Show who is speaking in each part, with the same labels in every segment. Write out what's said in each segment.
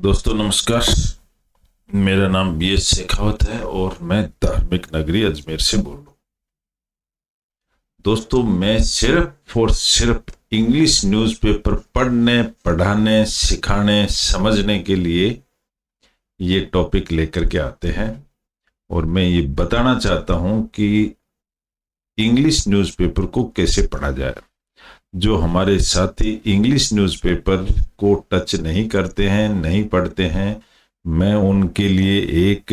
Speaker 1: दोस्तों नमस्कार। मेरा नाम BS शेखावत है और मैं धार्मिक नगरी अजमेर से बोल रहा हूँ। दोस्तों मैं सिर्फ और सिर्फ इंग्लिश न्यूज़पेपर पढ़ने, पढ़ाने, सिखाने, समझने के लिए ये टॉपिक लेकर के आते हैं और मैं ये बताना चाहता हूँ कि इंग्लिश न्यूज़पेपर को कैसे पढ़ा जाए। जो हमारे साथी इंग्लिश न्यूज़पेपर को टच नहीं करते हैं, नहीं पढ़ते हैं, मैं उनके लिए एक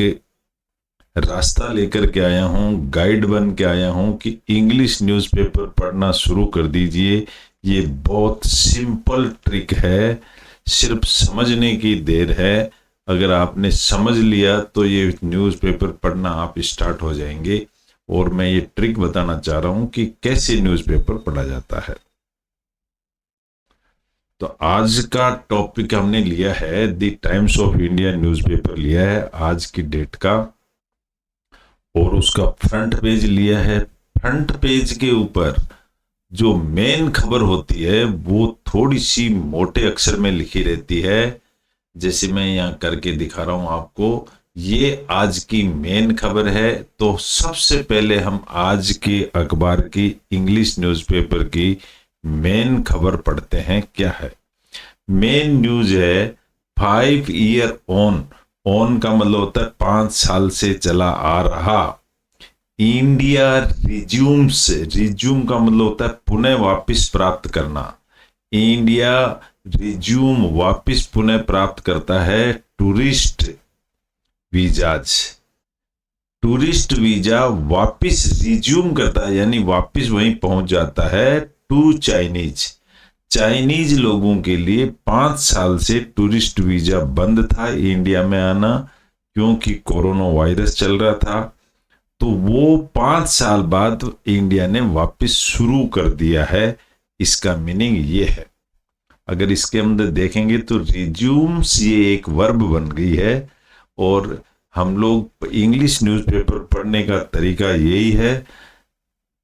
Speaker 1: रास्ता लेकर के आया हूँ, गाइड बन के आया हूँ कि इंग्लिश न्यूज़पेपर पढ़ना शुरू कर दीजिए। ये बहुत सिंपल ट्रिक है, सिर्फ समझने की देर है। अगर आपने समझ लिया तो ये न्यूज़पेपर पढ़ना आप स्टार्ट हो जाएंगे। और मैं ये ट्रिक बताना चाह रहा हूँ कि कैसे न्यूज़पेपर पढ़ा जाता है। तो आज का टॉपिक हमने लिया है the times of India newspaper लिया है आज की डेट का, और उसका फ्रंट पेज लिया है। फ्रंट पेज के ऊपर जो मेन खबर होती है वो थोड़ी सी मोटे अक्षर में लिखी रहती है, जैसे मैं यहाँ करके दिखा रहा हूं आपको। ये आज की मेन खबर है। तो सबसे पहले हम आज के अखबार की इंग्लिश न्यूज़पेपर की मेन खबर पढ़ते हैं। क्या है मेन न्यूज है? 5 ईयर ऑन का मतलब होता है 5 साल से चला आ रहा। इंडिया रिज्यूम्स, रिज्यूम का मतलब होता है पुनः वापस प्राप्त करना। इंडिया रिज्यूम वापस पुनः प्राप्त करता है टूरिस्ट वीजाज। टूरिस्ट वीजा वापस रिज्यूम करता है, यानी वापस वहीं पहुंच जाता है टू चाइनीज। चाइनीज लोगों के लिए 5 साल से टूरिस्ट वीजा बंद था इंडिया में आना, क्योंकि कोरोना वायरस चल रहा था। तो वो 5 साल बाद इंडिया ने वापस शुरू कर दिया है। इसका मीनिंग ये है, अगर इसके अंदर देखेंगे तो रिज्यूम्स ये एक वर्ब बन गई है। और हम लोग इंग्लिश न्यूज़पेपर पढ़ने का तरीका यही है,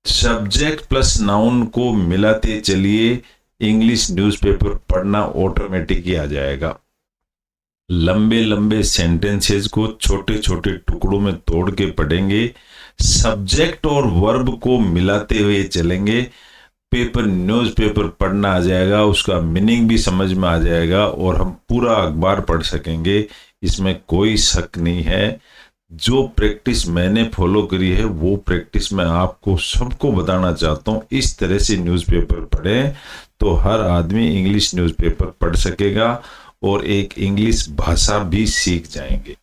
Speaker 1: सब्जेक्ट प्लस नाउन को मिलाते चलिए, इंग्लिश न्यूज़पेपर पढ़ना ऑटोमेटिक ही आ जाएगा। लंबे लंबे सेंटेंसेस को छोटे छोटे टुकड़ों में तोड़ के पढ़ेंगे, सब्जेक्ट और वर्ब को मिलाते हुए चलेंगे, पेपर न्यूज़पेपर पढ़ना आ जाएगा, उसका मीनिंग भी समझ में आ जाएगा और हम पूरा अखबार पढ़ सकेंगे। इसमें कोई शक नहीं है। जो प्रैक्टिस मैंने फॉलो करी है वो प्रैक्टिस मैं आपको सबको बताना चाहता हूँ। इस तरह से न्यूज़पेपर पढ़ें तो हर आदमी इंग्लिश न्यूज़पेपर पढ़ सकेगा और एक इंग्लिश भाषा भी सीख जाएंगे।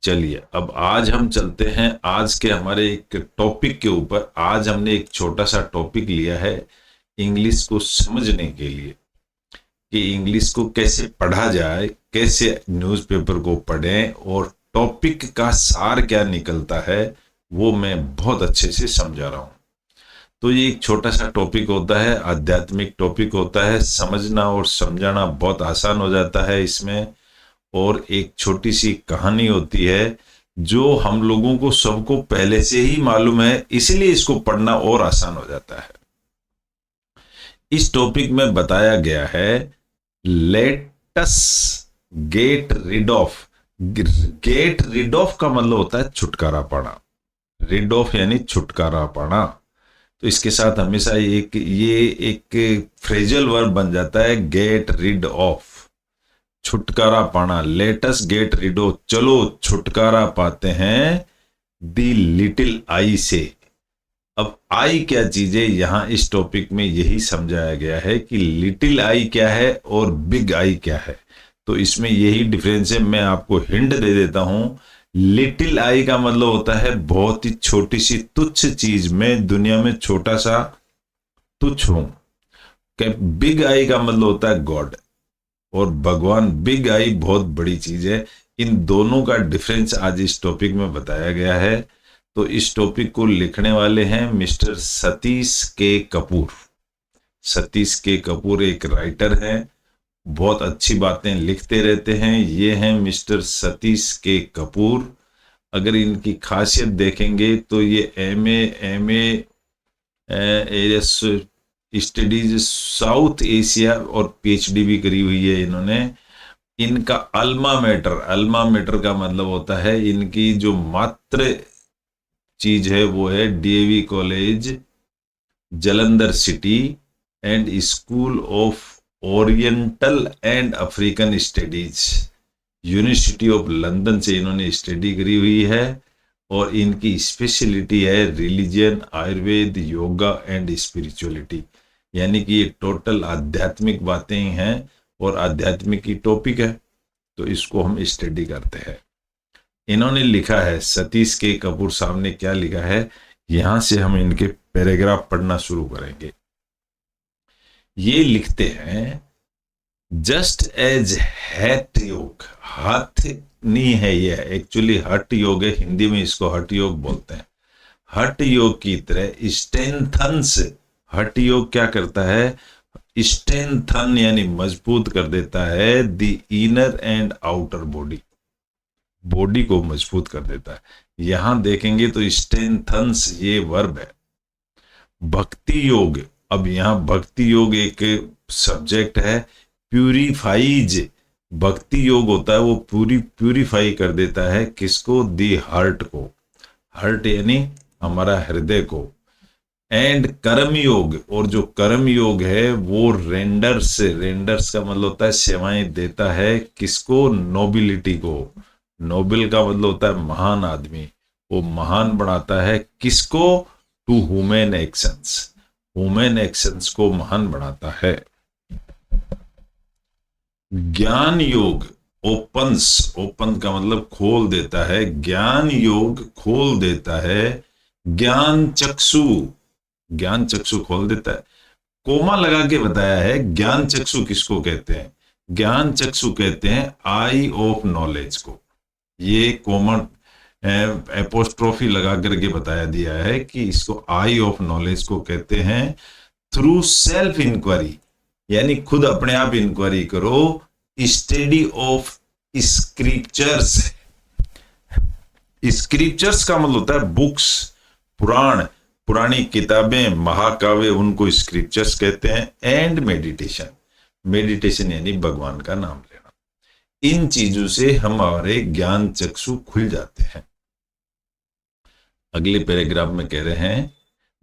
Speaker 1: चलिए अब आज हम चलते हैं आज के हमारे एक टॉपिक के ऊपर। आज हमने एक छोटा सा टॉपिक लिया है इंग्लिश को समझने के लिए, कि इंग्लिश को कैसे पढ़ा जाए, कैसे न्यूज़पेपर को पढ़ें और टॉपिक का सार क्या निकलता है वो मैं बहुत अच्छे से समझा रहा हूं। तो ये एक छोटा सा टॉपिक होता है, आध्यात्मिक टॉपिक होता है, समझना और समझाना बहुत आसान हो जाता है इसमें। और एक छोटी सी कहानी होती है जो हम लोगों को सबको पहले से ही मालूम है, इसलिए इसको पढ़ना और आसान हो जाता है। इस टॉपिक में बताया गया है, let's get rid of. Get rid of का मतलब होता है छुटकारा पाना। रिड ऑफ यानी छुटकारा पाना। तो इसके साथ हमेशा एक फ्रेजल वर्ब बन जाता है, गेट रिड ऑफ, छुटकारा पाना। लेटस गेट रिड ऑफ, चलो छुटकारा पाते हैं दी लिटिल आई से। अब आई क्या चीज है, यहां इस टॉपिक में यही समझाया गया है कि लिटिल आई क्या है और बिग आई क्या है। तो इसमें यही डिफरेंस है। मैं आपको हिंट दे देता हूं। लिटिल आई का मतलब होता है बहुत ही छोटी सी तुच्छ चीज, में दुनिया में छोटा सा तुच्छ हूं। बिग आई का मतलब होता है गॉड और भगवान। बिग आई बहुत बड़ी चीज है। इन दोनों का डिफरेंस आज इस टॉपिक में बताया गया है। तो इस टॉपिक को लिखने वाले हैं मिस्टर सतीश के कपूर। सतीश के कपूर एक राइटर हैं, बहुत अच्छी बातें लिखते रहते हैं। ये हैं मिस्टर सतीश के कपूर। अगर इनकी खासियत देखेंगे तो ये MA areas studies South Asia और PhD भी करी हुई है इन्होंने। इनका अल्मा मैटर का मतलब होता है इनकी जो मात्र चीज है वो है DAV college Jalandhar city and school of oriental and African studies, university of London से इन्होंने स्टडी करी हुई है। और इनकी स्पेशलिटी है religion, Ayurveda, yoga and spirituality, यानी कि ये टोटल आध्यात्मिक बातें हैं और आध्यात्मिक की टॉपिक है, तो इसको हम स्टडी करते हैं। इन्होंने लिखा है, सतीश के कपूर साहब ने क्या लिखा है, यहां से हम इनके पैराग्राफ पढ़ना शुरू करेंगे। ये लिखते हैं, जस्ट एज हठ योग, हाथ नहीं है ये, एक्चुअली हठ योग है, हिंदी में इसको हठ योग बोलते हैं। हठ योग की तरह स्ट्रेंथन्स, हठ योग क्या करता है, स्ट्रेंथन यानी मजबूत कर देता है the inner and outer body, body को मजबूत कर देता है। यहां देखेंगे तो स्ट्रेंथन्स ये वर्ब है। भक्ति योग, अब यहां भक्ति योग एक सब्जेक्ट है। प्यूरिफाइज, भक्ति योग होता है वो प्यूरिफाई कर देता है किसको, दी हार्ट को, हार्ट यानी हमारा हृदय को। एंड कर्म योग, और जो कर्म योग है वो रेंडर्स, रेंडर्स का मतलब होता है सेवाएं देता है किसको, नोबिलिटी को। नोबेल का मतलब होता है महान आदमी, वो महान बनाता है किसको, to human actions, human actions को महान बनाता है। ज्ञान योग, ओपन्स, ओपन का मतलब खोल देता है, ज्ञान योग खोल देता है। ज्ञान चक्षु, ज्ञान चक्षु खोल देता है। कोमा लगा के बताया है ज्ञान चक्षु किसको कहते हैं, ज्ञान चक्षु कहते हैं आई ऑफ नॉलेज को। ये कॉमन एपोस्ट्रोफी लगा करके बताया दिया है कि इसको आई ऑफ नॉलेज को कहते हैं। थ्रू सेल्फ इंक्वायरी, यानी खुद अपने आप इंक्वायरी करो। स्टडी ऑफ स्क्रिप्चर्स, स्क्रिप्चर्स का मतलब होता है बुक्स, पुराण, पुरानी किताबें, महाकाव्य, उनको स्क्रिप्चर्स कहते हैं। एंड मेडिटेशन, मेडिटेशन यानी भगवान का नाम लेना। इन चीजों से हमारे ज्ञान चक्षु खुल जाते हैं। अगले पैराग्राफ में कह रहे हैं,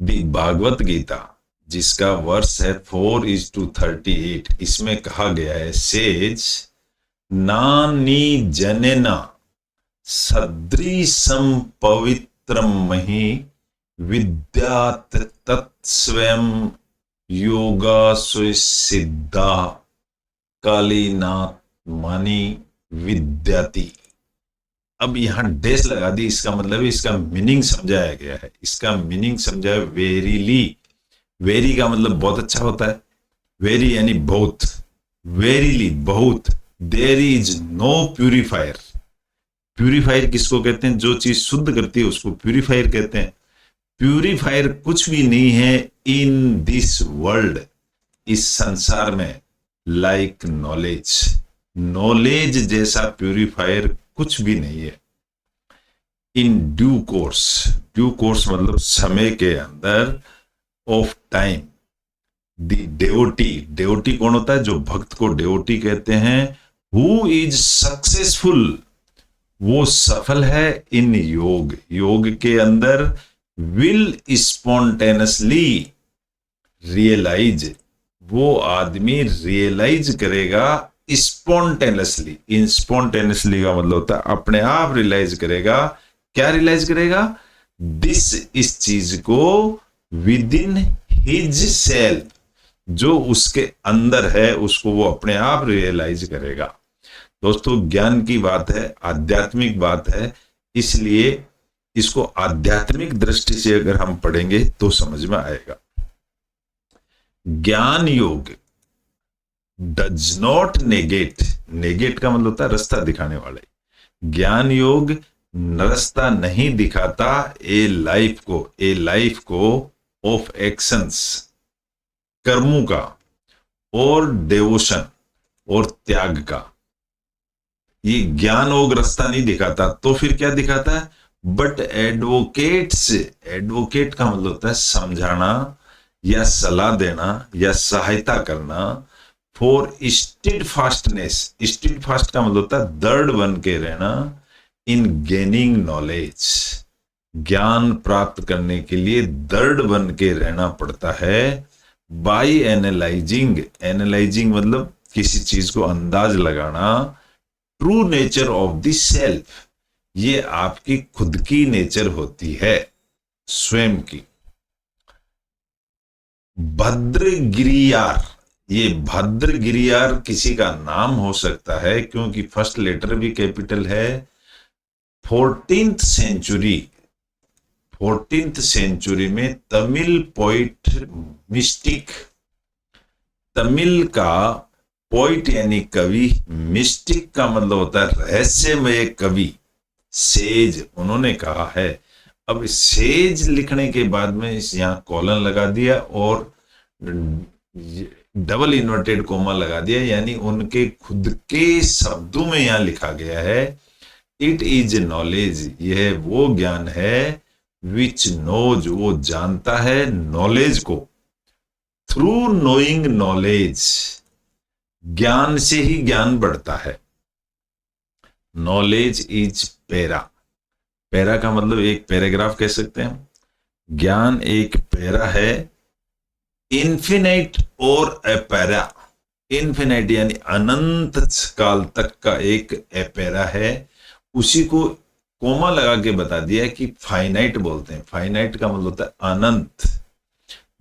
Speaker 1: दी भागवत गीता, जिसका वर्ष है 4:38, इसमें कहा गया है, सेज नानी जनेना सदृशम पवित्रम मही विद्यात तत्स्वयं योगा सिद्धा कालीनाथ मानी विद्याति। अब यहां डैश लगा दी, इसका मतलब इसका मीनिंग समझाया गया है। इसका मीनिंग समझाया, वेरीली, वेरी का मतलब बहुत अच्छा होता है, वेरी यानी बहुत, वेरीली बहुत। There is no purifier, purifier किसको कहते हैं, जो चीज शुद्ध करती है उसको प्यूरिफायर कहते हैं। प्यूरिफायर कुछ भी नहीं है इन दिस वर्ल्ड, इस संसार में, लाइक नॉलेज, नॉलेज जैसा प्यूरिफायर कुछ भी नहीं है। In due course, due course मतलब समय के अंदर, of time, the devotee, devotee कौन होता है, जो भक्त को डेवोटी कहते हैं। हु इज सक्सेसफुल, वो सफल है। इन योग, योग के अंदर। विल स्पॉन्टेनियसली रियलाइज, वो आदमी रियलाइज करेगा स्पॉन्टेनियसली। इन स्पॉन्टेनियसली का मतलब होता है अपने आप रियलाइज करेगा। क्या रियलाइज करेगा, दिस, इस चीज को, विद इन हिज सेल्फ, जो उसके अंदर है उसको वो अपने आप रियलाइज करेगा। दोस्तों ज्ञान की बात है, आध्यात्मिक बात है, इसलिए इसको आध्यात्मिक दृष्टि से अगर हम पढ़ेंगे तो समझ में आएगा। ज्ञान योग डज नॉट नेगेट, नेगेट का मतलब होता है रास्ता दिखाने वाले। ज्ञान योग रास्ता नहीं दिखाता ए लाइफ को, ए लाइफ को ऑफ एक्शंस, कर्मों का, और डेवोशन, और त्याग का। ये ज्ञान योग रास्ता नहीं दिखाता, तो फिर क्या दिखाता है, बट एडवोकेट्स, एडवोकेट का मतलब होता है समझाना या सलाह देना या सहायता करना, फॉर स्टिड फास्टनेस, स्टिड फास्ट का मतलब होता है दृढ़ बन के रहना, इन गेनिंग नॉलेज, ज्ञान प्राप्त करने के लिए दृढ़ बन के रहना पड़ता है। बाय एनालाइजिंग, एनालाइजिंग मतलब किसी चीज को अंदाज लगाना, true nature of the self, ये आपकी खुद की नेचर होती है, स्वयं की। भद्रगिरियार, ये भद्रगिरियार किसी का नाम हो सकता है क्योंकि फर्स्ट लेटर भी कैपिटल है। 14th सेंचुरी, 14th सेंचुरी में तमिल पोइट मिस्टिक, तमिल का पोइट यानी कवि, मिस्टिक का मतलब होता है रहस्यमय कवि, सेज, उन्होंने कहा है। अब सेज लिखने के बाद में यहां कॉलन लगा दिया और डबल इन्वर्टेड कोमा लगा दिया, यानी उनके खुद के शब्दों में यहां लिखा गया है, इट इज नॉलेज, यह वो ज्ञान है, विच नोज, वो जानता है नॉलेज को, थ्रू नोइंग नॉलेज, ज्ञान से ही ज्ञान बढ़ता है। नॉलेज इज पैरा, पैरा का मतलब एक पैराग्राफ कह सकते हैं, ज्ञान एक पैरा है। इन्फिनाइट और एपेरा, इन्फिनाइट यानी अनंत काल तक का एक एपेरा है, उसी को कोमा लगा के बता दिया कि फाइनाइट बोलते हैं। फाइनाइट का मतलब होता है अनंत।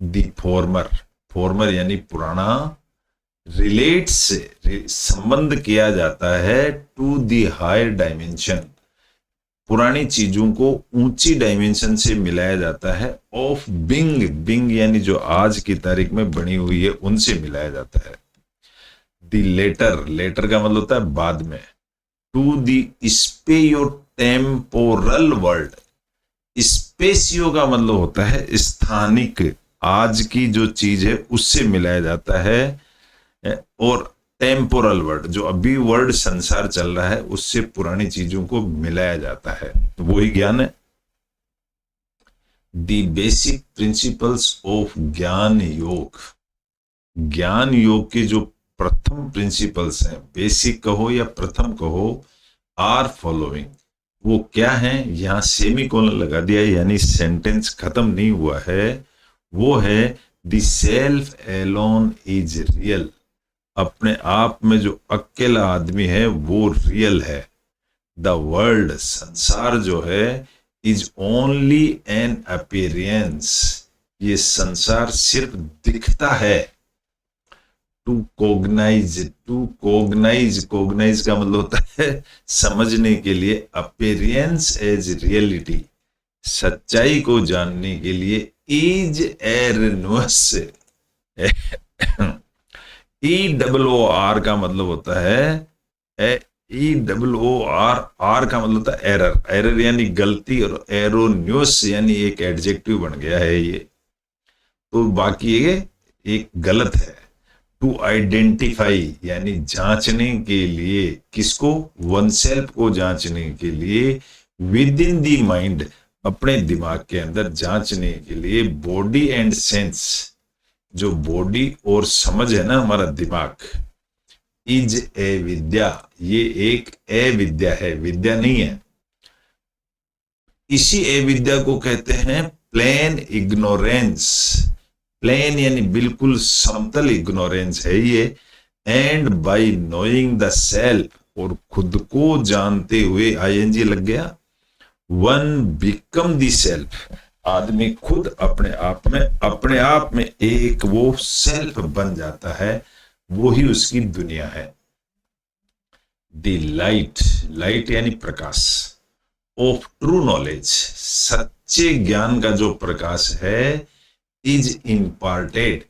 Speaker 1: दी फॉर्मर, फॉर्मर यानी पुराना, रिलेट्स संबंध किया जाता है टू दी हायर डायमेंशन, पुरानी चीजों को ऊंची डायमेंशन से मिलाया जाता है। ऑफ बिंग, बिंग यानी जो आज की तारीख में बनी हुई है उनसे मिलाया जाता है। दी लेटर, लेटर का मतलब होता है बाद में। To the spatio temporal world, spatio का मतलब होता है स्थानिक, आज की जो चीज है उससे मिलाया जाता है, और टेम्पोरल वर्ड, जो अभी वर्ड संसार चल रहा है उससे पुरानी चीजों को मिलाया जाता है, तो वही ज्ञान है। दी बेसिक प्रिंसिपल्स ऑफ ज्ञान योग, ज्ञान योग के जो प्रथम प्रिंसिपल्स हैं, बेसिक कहो या प्रथम कहो, आर फॉलोइंग, वो क्या है, यहां सेमीकोलन लगा दिया यानी सेंटेंस खत्म नहीं हुआ है। वो है the self alone is real, अपने आप में जो अकेला आदमी है वो रियल है। द वर्ल्ड, संसार जो है, इज ओनली एन अपीयरेंस, ये संसार सिर्फ दिखता है। टू कोग्नाइज, टू कोग्नाइज, कोग्नाइज का मतलब होता है समझने के लिए, अपीयरेंस एज रियलिटी, सच्चाई को जानने के लिए, इज एरनुअस, EOR का मतलब होता है, EOR, आर का मतलब होता है एरर, एरर यानी गलती, और एरोन्यूस यानी एक एडजेक्टिव बन गया है ये, तो बाकी ये एक गलत है। टू आइडेंटिफाई यानी जांचने के लिए, किसको, वन सेल्फ को जांचने के लिए, विद इन दी माइंड, अपने दिमाग के अंदर जांचने के लिए, बॉडी एंड सेंस, जो बॉडी और समझ है ना हमारा दिमाग, इज ए विद्या, ये एक ए विद्या है, विद्या नहीं है। इसी ए विद्या को कहते हैं प्लेन इग्नोरेंस, प्लेन यानी बिल्कुल समतल इग्नोरेंस है ये। And bye knowing the self, और खुद को जानते हुए, आईएनजी लग गया, वन बिकम द सेल्फ, आदमी खुद अपने आप में एक वो सेल्फ बन जाता है, वो ही उसकी दुनिया है। द लाइट, लाइट यानी प्रकाश, ऑफ ट्रू नॉलेज, सच्चे ज्ञान का जो प्रकाश है, इज इम्पार्टेड,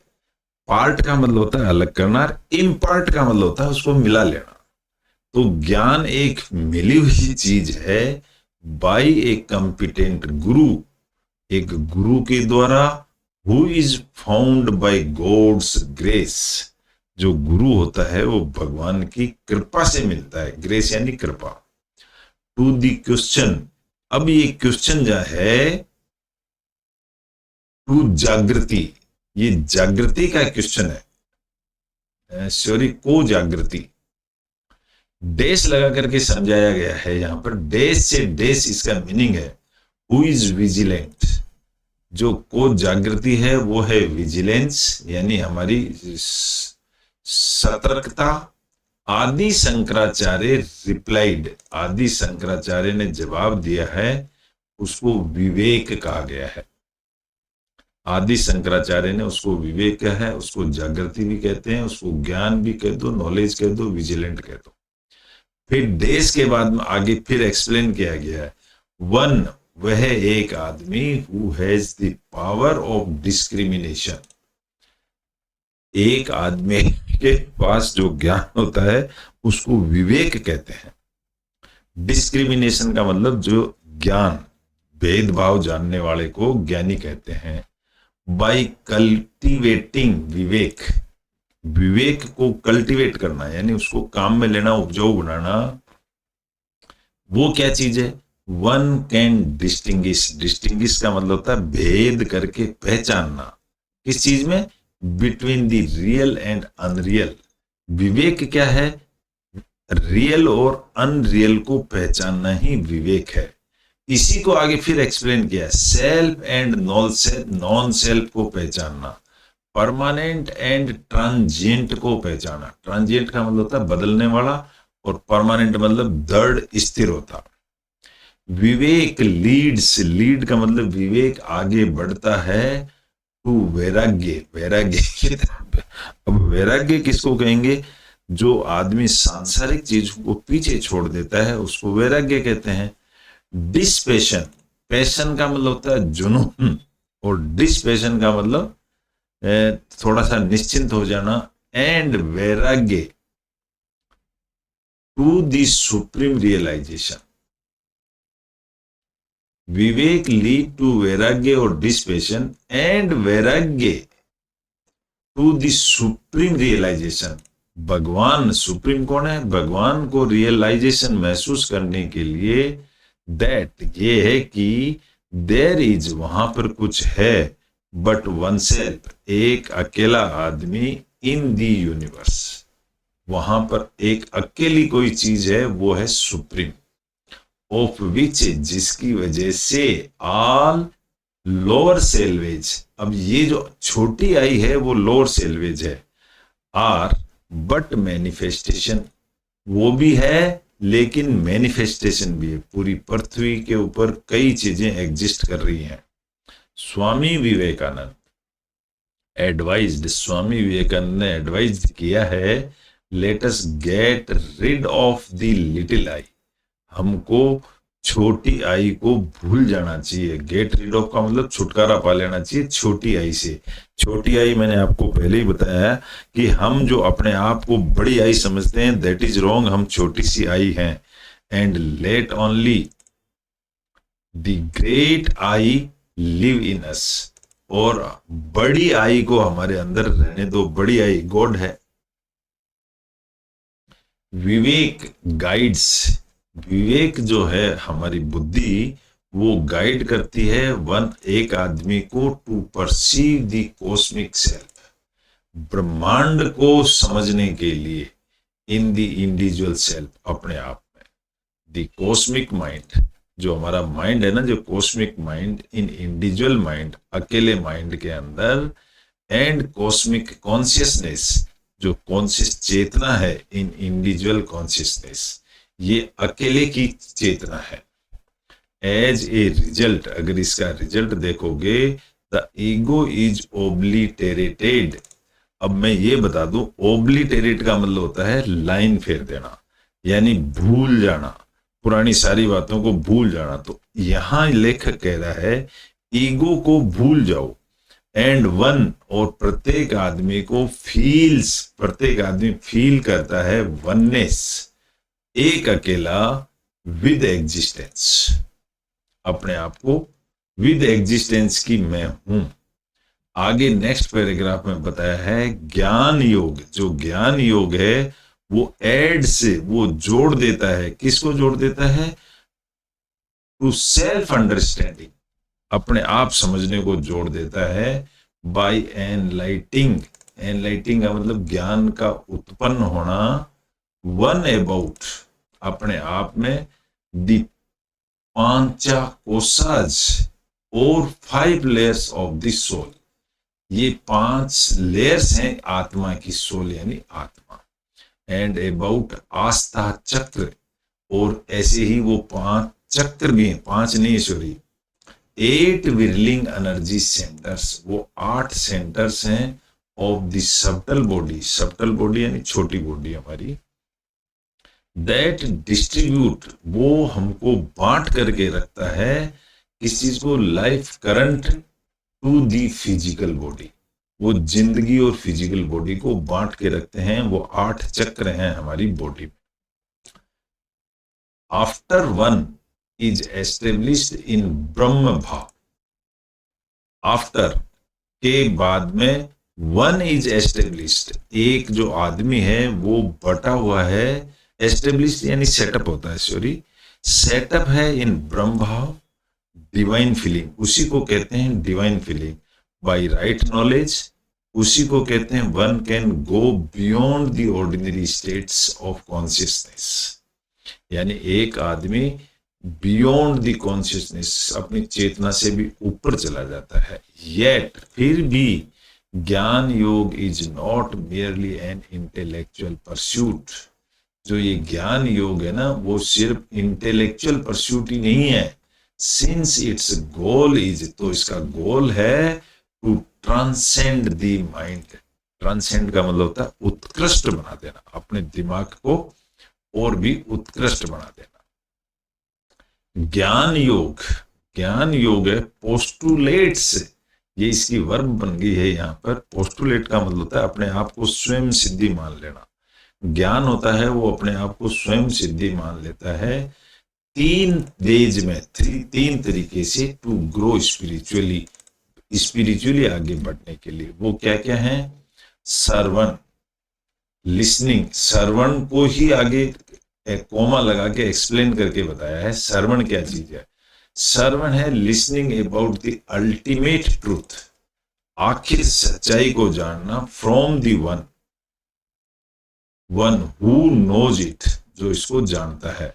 Speaker 1: पार्ट का मतलब होता है अलग करना, इम्पार्ट का मतलब होता है उसको मिला लेना। तो ज्ञान एक मिली हुई चीज है, बाय ए कॉम्पिटेंट गुरु, एक गुरु के द्वारा, who is found by God's grace, जो गुरु होता है वो भगवान की कृपा से मिलता है, ग्रेस यानी कृपा। टू दी क्वेश्चन, अब ये क्वेश्चन जो है टू जागृति, ये जागृति का क्वेश्चन है, सॉरी, को जागृति, डैश लगा करके समझाया गया है यहाँ पर। डैश से डैश इसका मीनिंग है हु इज विजिलेंट। जो को जागृति है वो है विजिलेंस, यानी हमारी सतर्कता। आदि शंकराचार्य रिप्लाइड, आदि शंकराचार्य ने जवाब दिया है, उसको विवेक कहा गया है। आदि शंकराचार्य ने उसको विवेक कहा है, उसको जागृति भी कहते हैं, उसको ज्ञान भी कह दो, नॉलेज कह दो, विजिलेंट कह दो। फिर देश के बाद में आगे फिर एक्सप्लेन किया गया है, वन, वह एक आदमी who has the power of discrimination. एक आदमी के पास जो ज्ञान होता है उसको विवेक कहते हैं। डिस्क्रिमिनेशन का मतलब जो ज्ञान, भेदभाव जानने वाले को ज्ञानी कहते हैं। बाय कल्टीवेटिंग, विवेक, विवेक को कल्टीवेट करना यानी उसको काम में लेना, उपजाऊ बनाना, वो क्या चीज है? वन कैन डिस्टिंग्विश, डिस्टिंग्विश का मतलब होता है भेद करके पहचानना। किस चीज में? Between the real and unreal. विवेक क्या है? रियल और अनरियल को पहचानना ही विवेक है। इसी को आगे फिर एक्सप्लेन किया, सेल्फ एंड नॉन सेल्फ को पहचानना, परमानेंट एंड ट्रांजिएंट को पहचाना। ट्रांजिएंट का मतलब होता है बदलने वाला, और परमानेंट मतलब दृढ़ स्थिर होता। विवेक लीड्स, लीड का मतलब विवेक आगे बढ़ता है टू वैराग्य, वैराग्य की तरफ। अब वैराग्य किसको कहेंगे? जो आदमी सांसारिक चीजों को पीछे छोड़ देता है उसको वैराग्य कहते हैं। डिस्पैशन, पैशन का मतलब होता है जुनून, और डिस्पैशन का मतलब थोड़ा सा निश्चिंत हो जाना। And vairagya to the supreme realization. Viveka lead to vairagya और dispassion, and vairagya to the supreme realization. भगवान, सुप्रीम कौन है? भगवान को रियलाइजेशन महसूस करने के लिए दैट, ये है कि देयर इज, वहां पर कुछ है, बट वन सेल्फ, एक अकेला आदमी, इन दी यूनिवर्स, वहां पर एक अकेली कोई चीज है, वो है सुप्रीम। ऑफ विच, जिसकी वजह से ऑल लोअर सेल्वेज, अब ये जो छोटी आई है वो लोअर सेल्वेज है, आर बट मैनिफेस्टेशन, वो भी है लेकिन मैनिफेस्टेशन भी है। पूरी पृथ्वी के ऊपर कई चीजें एग्जिस्ट कर रही हैं। स्वामी विवेकानंद एडवाइज्ड, स्वामी विवेकानंद ने एडवाइज किया है, let us get rid of the little I, हमको छोटी आई को भूल जाना चाहिए। गेट रिड ऑफ का मतलब छुटकारा पा लेना चाहिए छोटी आई से। छोटी आई मैंने आपको पहले ही बताया कि हम जो अपने आप को बड़ी आई समझते हैं, दैट इज रॉन्ग, हम छोटी सी आई हैं। And let only the great I live in us, और बड़ी आई को हमारे अंदर रहने दो। बड़ी आई गॉड है। विवेक गाइड्स, विवेक जो है हमारी बुद्धि, वो गाइड करती है वन, एक आदमी को, to perceive the cosmic self, ब्रह्मांड को समझने के लिए, इन द इंडिविजुअल सेल्फ, अपने आप में। द कॉस्मिक माइंड, जो हमारा माइंड है ना, जो कॉस्मिक माइंड, इन इंडिविजुअल माइंड, अकेले माइंड के अंदर, एंड कॉस्मिक कॉन्शियसनेस, जो कॉन्शियस चेतना है, इन इंडिविजुअल कॉन्शियसनेस, ये अकेले की चेतना है। एज ए रिजल्ट, अगर इसका रिजल्ट देखोगे, द ईगो इज ओब्लिटेरेटेड। अब मैं ये बता दूं, ओब्लिटेरेट का मतलब होता है लाइन फेर देना, यानी भूल जाना, पुरानी सारी बातों को भूल जाना। तो यहां लेखक कह रहा है ईगो को भूल जाओ, एंड वन, और प्रत्येक आदमी को फील्स, प्रत्येक आदमी फील करता है वननेस, एक अकेला, विद एग्जिस्टेंस, अपने आप को विद एग्जिस्टेंस की मैं हूं। आगे नेक्स्ट पैराग्राफ में बताया है ज्ञान योग, जो ज्ञान योग है वो एड से, वो जोड़ देता है, किसको जोड़ देता है? टू सेल्फ अंडरस्टैंडिंग, अपने आप समझने को जोड़ देता है। बाय एनलाइटिंग, एनलाइटिंग का मतलब ज्ञान का उत्पन्न होना, वन अबाउट अपने आप में, दी पांचा कोसाज और 5 लेयर्स ऑफ द सोल, ये 5 लेयर्स हैं आत्मा की, सोल यानी आत्मा, एंड अबाउट आस्था चक्र, और ऐसे ही वो 5 चक्र भी हैं, 5 नहीं सॉरी 8 विरलिंग एनर्जी सेंटर्स, वो 8 सेंटर्स हैं of the subtle body, subtle body यानी छोटी बॉडी हमारी, दैट डिस्ट्रीब्यूट, वो हमको बांट करके रखता है किस चीज को, life current to the physical body, वो जिंदगी और फिजिकल बॉडी को बांट के रखते हैं, वो 8 चक्र हैं हमारी बॉडी में। After one is established in ब्रह्म भाव, आफ्टर के बाद में वन इज एस्टेब्लिश्ड, एक जो आदमी है वो बटा हुआ है, एस्टेब्लिश यानी सेटअप होता है, सॉरी सेटअप है इन ब्रह्म भाव, डिवाइन फीलिंग, उसी को कहते हैं divine feeling, by right knowledge, उसी को कहते हैं one can go beyond the ordinary states of consciousness, यानी एक आदमी बियॉन्ड द कॉन्शियसनेस, अपनी चेतना से भी ऊपर चला जाता है। येट फिर भी ज्ञान योग is not merely an intellectual pursuit, जो ये ज्ञान योग है ना वो सिर्फ इंटेलेक्चुअल परस्यूट ही नहीं है, सिंस इट्स गोल इज, तो इसका गोल है to transcend the mind, transcend का मतलब होता है उत्कृष्ट बना देना, अपने दिमाग को और भी उत्कृष्ट बना देना। ज्ञान योग है पोस्टुलेट्स, ये इसकी वर्ब बन गई है यहाँ पर, पोस्टुलेट का मतलब होता है अपने आप को स्वयं सिद्धि मान लेना, ज्ञान होता है वो अपने आप को स्वयं सिद्धि मान लेता है 3 वेज में, 3 तरीके से टू ग्रो स्पिरिचुअली आगे बढ़ने के लिए। वो क्या क्या है, श्रवण, लिसनिंग, श्रवण को ही आगे एक कोमा लगा के एक्सप्लेन करके बताया है, श्रवण क्या चीज है, श्रवण है listening about the ultimate truth, आखिर सच्चाई को जानना, from the one who knows it, जो इसको जानता है।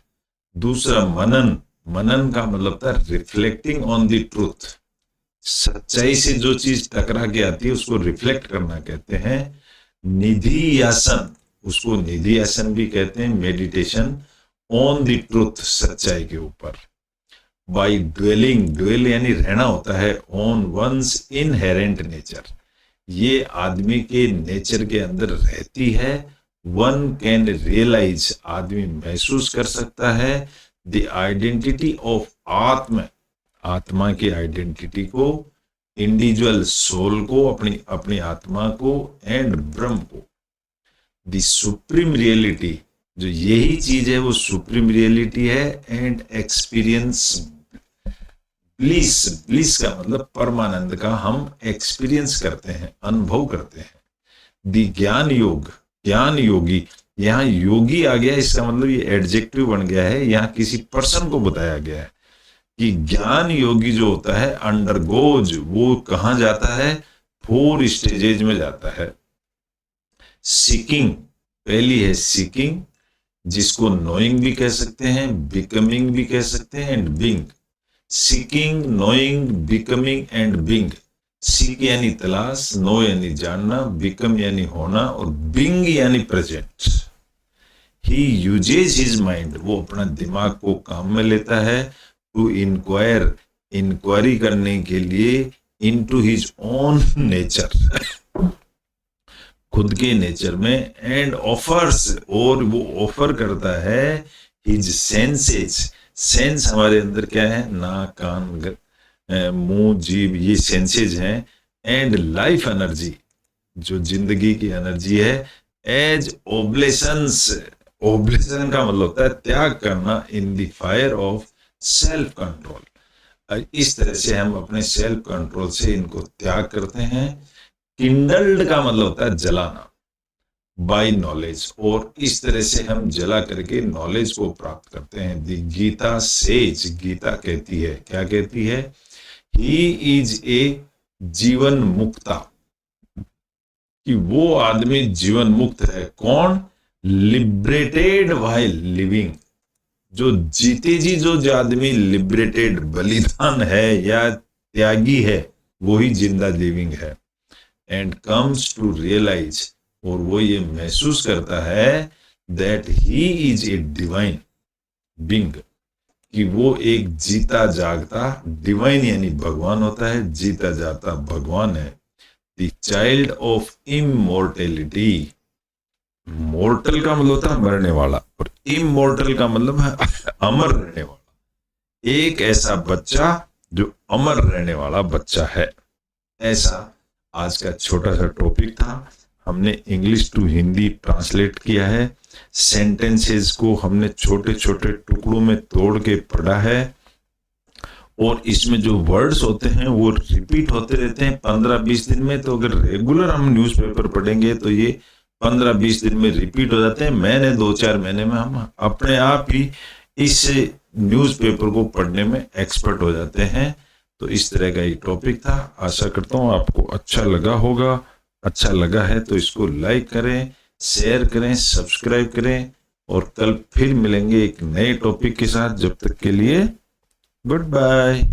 Speaker 1: दूसरा मनन का मतलब था रिफ्लेक्टिंग ऑन द ट्रूथ, सच्चाई से जो चीज टकरा के आती है उसको रिफ्लेक्ट करना कहते हैं। निधियासन, उसको निधियासन भी कहते हैं, मेडिटेशन ऑन द ट्रूथ, सच्चाई के ऊपर। बाय ड्वेलिंग, ड्वेल यानी रहना होता है, ऑन वंस इनहेरेंट नेचर, ये आदमी के नेचर के अंदर रहती है। वन कैन रियलाइज, आदमी महसूस कर सकता है, द आइडेंटिटी ऑफ आत्मा की आइडेंटिटी को, इंडिविजुअल सोल को, अपनी आत्मा को, एंड ब्रह्म को। द सुप्रीम रियलिटी, जो यही चीज है वो सुप्रीम रियलिटी है, एंड एक्सपीरियंस ब्लिस का मतलब परमानंद का हम एक्सपीरियंस करते हैं, अनुभव करते हैं। द ज्ञान योगी, यहाँ योगी आ गया, इसका मतलब ये एडजेक्टिव बन गया है, यहाँ किसी पर्सन को बताया गया है कि ज्ञान योगी जो होता है अंडरगोज, वो कहाँ जाता है, 4 स्टेजेज में जाता है। सीकिंग, पहली है सीकिंग, जिसको नोइंग भी कह सकते हैं, बिकमिंग भी कह सकते हैं, and being. Seeking, knowing, becoming and being. Seek यानी तलाश, नो यानी जानना, बिकम यानी होना, और बीइंग यानी प्रेजेंट। ही यूजेज हिज माइंड, वो अपना दिमाग को काम में लेता है, टू इंक्वायरी करने के लिए, इनटू हिज ओन नेचर, खुद के नेचर में, एंड ऑफर्स, और वो ऑफर करता है हिज सेंसेस। सेंस हमारे अंदर क्या है, नाक, कान, मुंह, जीभ, ये सेंसेज हैं, एंड लाइफ एनर्जी, जो जिंदगी की एनर्जी है, एज ओब्लेशंस। ओब्लेशन का मतलब होता है त्याग करना, in the fire of self control. इस तरह से हम अपने सेल्फ कंट्रोल से इनको त्याग करते हैं। किंडल्ड का मतलब होता है जलाना, बाय नॉलेज, और इस तरह से हम जला करके नॉलेज को प्राप्त करते हैं। द गीता सेज, गीता कहती है, क्या कहती है, ही इज ए जीवन मुक्ता, कि वो आदमी जीवन मुक्त है। कौन? Liberated while living. जो जीते जी जो आदमी लिबरेटेड, बलिदान है या त्यागी है, वो ही जिंदा लिविंग है। एंड कम्स टू रियलाइज, और वो ये महसूस करता है that he is a divine being, कि वो एक जीता जागता, डिवाइन यानी भगवान होता है, जीता जागता भगवान है। The child of immortality. Mortar का मतलब होता है मरने वाला, और इमोर्टल का मतलब है अमर रहने वाला। एक ऐसा बच्चा जो अमर रहने वाला बच्चा है। ऐसा आज का छोटा सा टॉपिक था। हमने इंग्लिश टू हिंदी ट्रांसलेट किया है। सेंटेंसेस को हमने छोटे छोटे टुकड़ों में तोड़ के पढ़ा है, और इसमें जो वर्ड्स होते हैं वो रिपीट होते रहते हैं 15-20 दिन में। तो अगर रेगुलर हम न्यूज़पेपर पढ़ेंगे तो ये 15-20 दिन में रिपीट हो जाते हैं। मैंने 2-4 महीने में हम अपने आप ही इस न्यूज़पेपर को पढ़ने में एक्सपर्ट हो जाते हैं। तो इस तरह का एक टॉपिक था। आशा करता हूँ आपको अच्छा लगा होगा। अच्छा लगा है तो इसको लाइक करें, शेयर करें, सब्सक्राइब करें, और कल फिर मिलेंगे एक नए टॉपिक के साथ। जब तक के लिए गुड बाय।